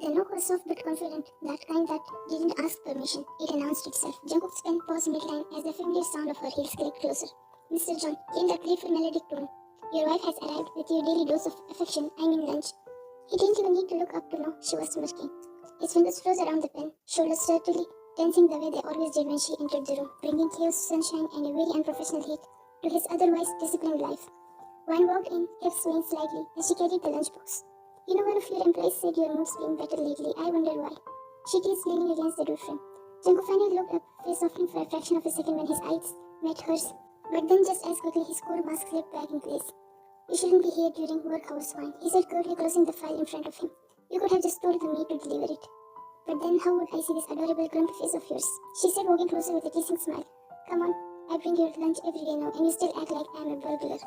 The knock was soft but confident, that kind that didn't ask permission. It announced itself. Jungkook's pen paused mid-line as the familiar sound of her heels clicked closer. "Mr. John," came that playful melodic tone. "Your wife has arrived with your daily dose of affection. I mean lunch." He didn't even need to look up to know she was smirking. His fingers froze around the pen, shoulders certainly tensing the way they always did when she entered the room, bringing chaos, sunshine, and a very unprofessional heat to his otherwise disciplined life. Wine walked in, kept swaying slightly as she carried the lunchbox. "You know, one of your employees said your mood's been better lately. I wonder why." She teased, leaning against the door frame. Jungkook finally looked up, face softening for a fraction of a second when his eyes met hers. But then just as quickly his cool mask slipped back in place. "You shouldn't be here during work hours, Wine," he said curtly, closing the file in front of him. "You could have just told the maid to deliver it." "But then how would I see this adorable grumpy face of yours?" she said, walking closer with a teasing smile. "Come on, I bring your lunch every day now, and you still act like I'm a burglar."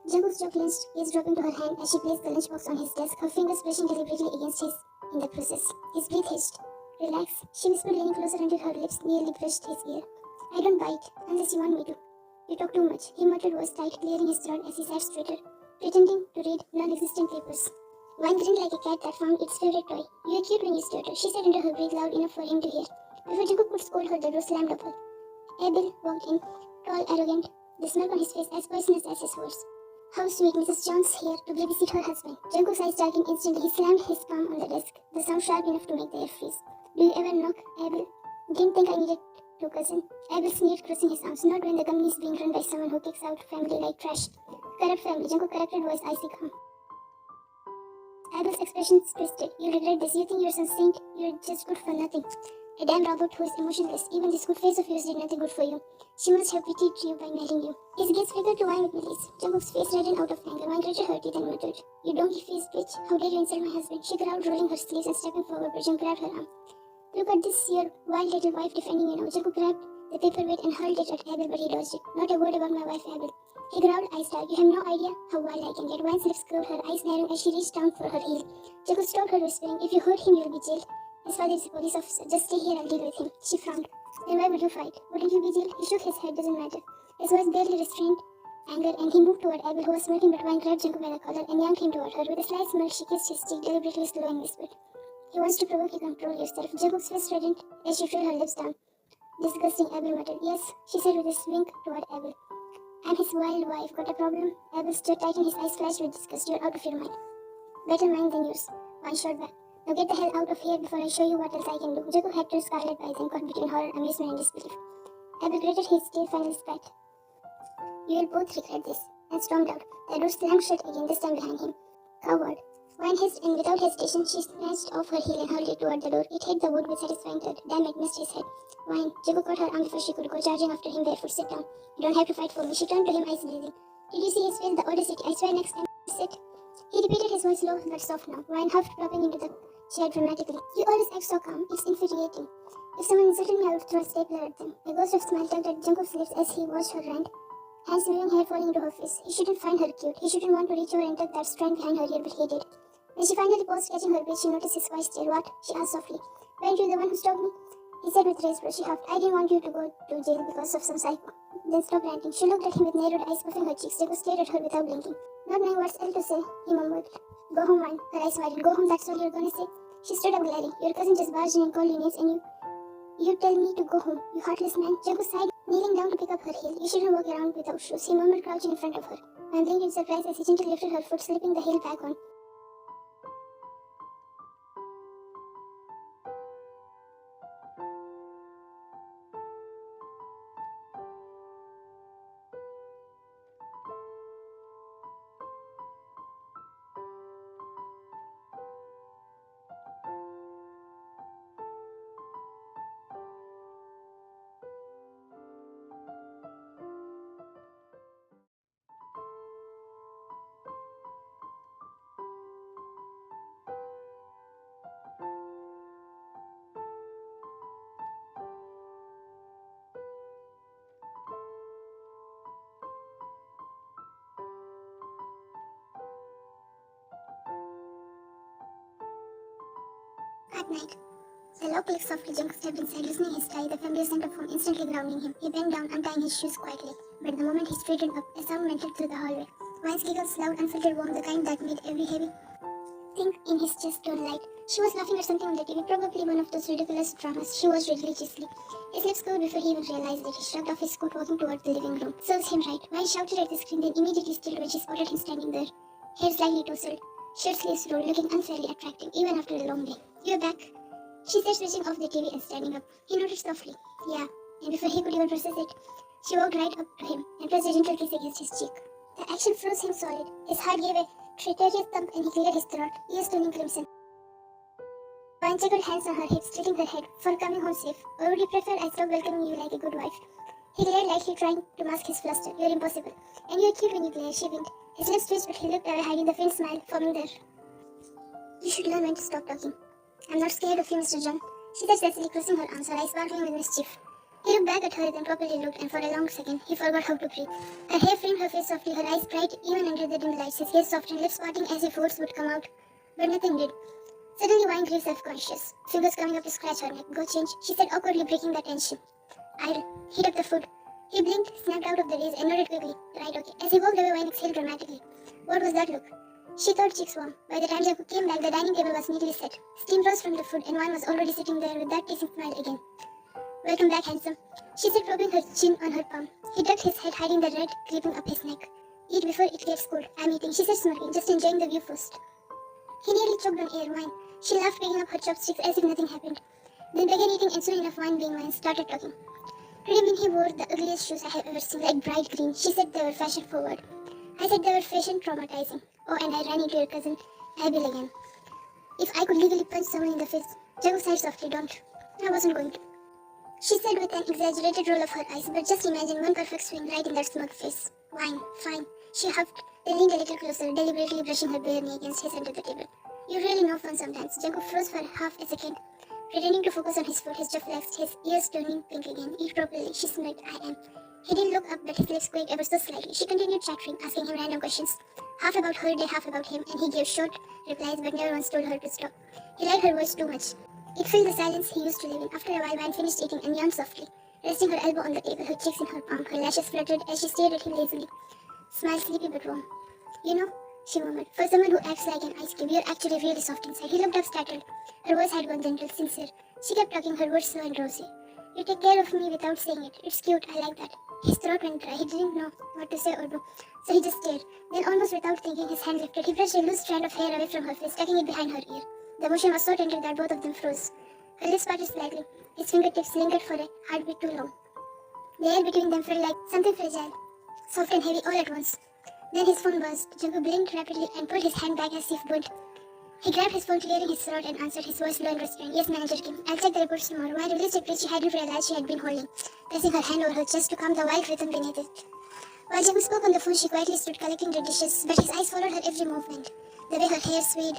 Jungkook's jaw clenched, gaze dropping to her hand as she placed the lunchbox on his desk, her fingers brushing deliberately against his in the process. His breath hitched. "Relax," she whispered, leaning closer until her lips nearly brushed his ear. "I don't bite, unless you want me to." "You talk too much," he muttered, voice tight, clearing his throat as he sat straighter, pretending to read non-existent papers. Wine grinned like a cat that found its favorite toy. "You're cute when you stutter," she said under her breath, loud enough for him to hear. Before Jungkook could scold her, the door slammed open. Abel walked in, tall, arrogant, the smirk on his face as poisonous as his words. "How sweet, Mrs. Jones here to babysit her husband." Jungkook's eyes darkened instantly. He slammed his palm on the desk, the sound sharp enough to make the air freeze. "Do you ever knock, Abel?" "Didn't think I needed to, cousin." Abel sneered, crossing his arms. "Not when the company is being run by someone who kicks out family like trash." "Corrupt family," Jungkook corrected, voice icy calm. Abel's expressions twisted. "You regret this. You think you're some saint. You're just good for nothing. A damn robot who is emotionless. Even this good face of yours did nothing good for you. She must have pitied you by marrying you." His gaze flickered to Wine with malice. Jungkook's face reddened out of anger. Wine gritted her teeth and muttered, "You donkey-faced bitch. How dare you insult my husband?" She growled, rolling her sleeves and stepping forward, but Jungkook grabbed her arm. "Look at this, your wild little wife defending you now." Jungkook grabbed the paperweight and hurled it at Abel, but he dodged it. "Not a word about my wife, Abel." He growled, eyes dark. "You have no idea how wild I can get." Wine's lips curved, her eyes narrowing as she reached down for her heel. Jungkook stopped her, whispering, "If you hurt him, you'll be jailed. His father is a police officer. Just stay here, I'll deal with him." She frowned. "Then why would you fight? Wouldn't you be jailed?" He shook his head. "Doesn't matter." His voice barely restrained anger, and he moved toward Abel, who was smirking, but Wine grabbed Jungkook by the collar and yanked him toward her. With a slight smirk, she kissed his cheek, deliberately slow, and whispered, "He wants to provoke you. Control yourself." Jungkook's face reddened as she drew her lips down. "Disgusting," Abel muttered. "Yes," she said with a wink toward Abel. "I'm his wild wife. Got a problem?" Abel's jaw tightened, his eyes flashed with disgust. "You're out of your mind." "Better mind than yours," Wine shot back. "Now get the hell out of here before I show you what else I can do." Jungkook had two scarlet eyes and caught between horror, amazement, and disbelief. Abel gritted his teeth, finally spat. "You will both regret this," and stormed out. The door slammed shut again, this time behind him. "Coward." Wine hissed, and without hesitation, she snatched off her heel and hurled it toward the door. It hit the wood with satisfying thud. Damn, it missed his head. "Wine." Jungkook caught her arm before she could go, charging after him barefoot. "Sit down. You don't have to fight for me." She turned to him, eyes blazing. "Did you see his face? The audacity. I swear next time you sit." He repeated, his voice low but soft now. Wine huffed, dropping into the chair dramatically. "You always act so calm. It's infuriating. If someone insulted me, I would throw a stapler at them." A ghost of smile tugged at Jungkook's lips as he watched her rant, hands weaving hair falling into her face. He shouldn't find her cute. He shouldn't want to reach over and tuck that strand behind her ear, but he did. When she finally paused, catching her breath, she noticed his voice stare. "What?" she asked softly. "Weren't you the one who stopped me?" he said with raised brow. She huffed. "I didn't want you to go to jail because of some psycho." Then stopped ranting. She looked at him with narrowed eyes, puffing her cheeks. Jungkook stared at her without blinking. Not knowing what else to say, he murmured, "Go home, Wine." Her eyes widened. "Go home, that's all you're gonna say?" She stood up, glaring. "Your cousin just barged in and called you names, and you tell me to go home, you heartless man." Jungkook sighed, kneeling down to pick up her heel. "You shouldn't walk around without shoes," he murmured, crouching in front of her. Wine blinked in surprise as he gently lifted her foot, slipping the heel back on. At night, the lock clicked softly. Jungkook stepped inside, loosening his tie, the familiar scent of home instantly grounding him. He bent down, untying his shoes quietly. But the moment he straightened up, a sound melted through the hallway. Wine's giggles, loud, unfiltered warmth, the kind that made every heavy thing in his chest turned light. She was laughing at something on the TV, probably one of those ridiculous dramas she watched religiously. His lips curled before he even realized it. He shrugged off his coat, walking toward the living room. Serves him right. Why shouted at the screen, then immediately stilled when she spotted him standing there. Hair slightly tousled, shirt sleeves rolled, looking unfairly attractive, even after a long day. "You're back," she said, switching off the TV and standing up. He nodded softly. "Yeah," and before he could even process it, she walked right up to him and pressed a gentle kiss against his cheek. The action froze him solid. His heart gave a traitorous thump and he cleared his throat, ears turning crimson. Wine checked hands on her hips, tilting her head. "For coming home safe. Or would you prefer I stop welcoming you like a good wife?" He glared lightly, trying to mask his fluster. "You're impossible. And you're cute when you glare," she winked. His lips twitched, but he looked away, hiding the faint smile forming there. "You should learn when to stop talking." "I'm not scared of you, Mr. John," she said sassily, crossing her arms, her eyes sparkling with mischief. He looked back at her, then properly looked, and for a long second, he forgot how to breathe. Her hair framed her face softly, her eyes bright even under the dim lights, his gaze softened, lips parting as if words would come out, but nothing did. Suddenly, Wine grew self-conscious, fingers coming up to scratch her neck. "Go change," she said, awkwardly breaking the tension. "I'll heat up the food." He blinked, snapped out of the daze, and nodded quickly. "Right, okay." As he walked away, Wine exhaled dramatically. What was that look? She thought cheeks warm. By the time Jungkook came back, the dining table was neatly set. Steam rose from the food, and Wine was already sitting there with that teasing smile again. "Welcome back, handsome," she said, propping her chin on her palm. He ducked his head, hiding the red creeping up his neck. "Eat before it gets cold." "I'm eating," she said, smirking, "just enjoying the view first." He nearly choked on air. "Wine." She laughed, picking up her chopsticks as if nothing happened. Then began eating, and soon enough, Wine being Wine, started talking. "Today when he wore the ugliest shoes I have ever seen, like bright green. She said they were fashion forward. I said they were fashion traumatizing. Oh, and I ran into your cousin, Abil again. If I could legally punch someone in the face." Jungkook sighed softly. "Don't." "I wasn't going to," she said with an exaggerated roll of her eyes, but just imagine one perfect swing right in that smug face. "Wine, fine," she huffed, then leaned a little closer, deliberately brushing her bare knee against his under the table. "You're really no fun sometimes." Jungkook froze for half a second, pretending to focus on his food, his jaw flexed, his ears turning pink again. "Eat properly," she smirked. "I am." He didn't look up, but his lips quaked ever so slightly. She continued chattering, asking him random questions, half about her day, half about him, and he gave short replies, but never once told her to stop. He liked her voice too much. It filled the silence he used to live in. After a while, Wine finished eating and yawned softly, resting her elbow on the table, her cheeks in her palm. Her lashes fluttered as she stared at him lazily. Smile sleepy but warm. "You know," she murmured, "for someone who acts like an ice cube, you're actually really soft inside." He looked up, startled. Her voice had gone gentle, sincere. She kept talking, her words slow and rosy. "You take care of me without saying it. It's cute, I like that." His throat went dry. He didn't know what to say or do, so he just stared. Then, almost without thinking, his hand lifted. He brushed a loose strand of hair away from her face, tucking it behind her ear. The motion was so tender that both of them froze. Her lips parted slightly. His fingertips lingered for a heartbeat too long. The air between them felt like something fragile, soft and heavy all at once. Then his phone buzzed. Jungkook blinked rapidly and pulled his hand back as if burnt. He grabbed his phone, clearing his throat, and answered, his voice low and restrained. "Yes, Manager Kim. I'll check the reports tomorrow." Wine released a breath she hadn't realized she had been holding, pressing her hand over her chest to calm the wild rhythm beneath it. While Jungkook spoke on the phone, she quietly stood collecting the dishes, but his eyes followed her every movement. The way her hair swayed,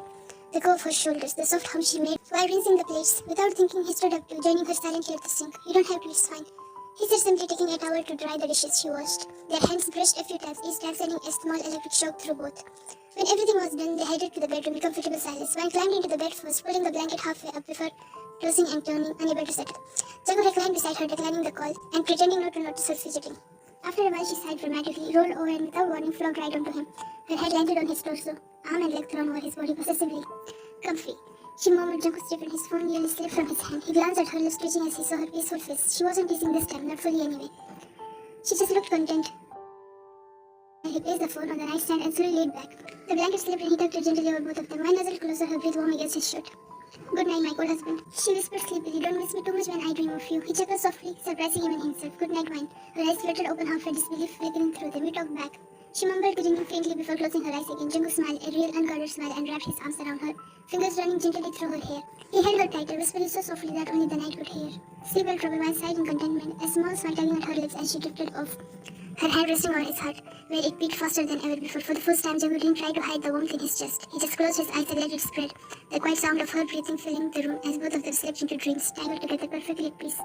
the curve of her shoulders, the soft hum she made while rinsing the plates. Without thinking, he stood up too, joining her silently at the sink. "You don't have to, it's fine," he said, simply taking a towel to dry the dishes she washed. Their hands brushed a few times, each time sending a small electric shock through both. When everything was done, they headed to the bedroom in comfortable silence. Wine climbed into the bed first, pulling the blanket halfway up before closing and turning, unable to settle. Jungkook reclined beside her, declining the call, and pretending not to notice her fidgeting. After a while, she sighed dramatically, rolled over, and without warning, flopped right onto him. Her head landed on his torso, arm and leg thrown over his body possessively. "Comfy," she murmured. Jungkook stiffened. His phone nearly slipped from his hand. He glanced at her, lips twitching as he saw her peaceful face. She wasn't teasing this time, not fully anyway. She just looked content. He placed the phone on the nightstand and slowly laid back. The blanket slipped and he tucked it gently over both of them. Wine nuzzled closer, her breath warm against his shirt. "Good night, my cold husband," she whispered sleepily. "Don't miss me too much when I dream of you." He chuckled softly, surprising even himself. "Good night, Wine." Her eyes fluttered open, half a disbelief flickering through them. "We talked back," she mumbled, grinning faintly before closing her eyes again. Jungkook smiled, a real unguarded smile, and wrapped his arms around her, fingers running gently through her hair. He held her tighter, whispering so softly that only the night could hear. Sleep well, trouble. Wine sighed in contentment, a small smile tugging at her lips as she drifted off, her hand resting on his heart, where it beat faster than ever before. For the first time, Jungkook didn't try to hide the warmth in his chest. He just closed his eyes and let it spread, the quiet sound of her breathing filling the room as both of them slipped into dreams, tangled together perfectly at peace.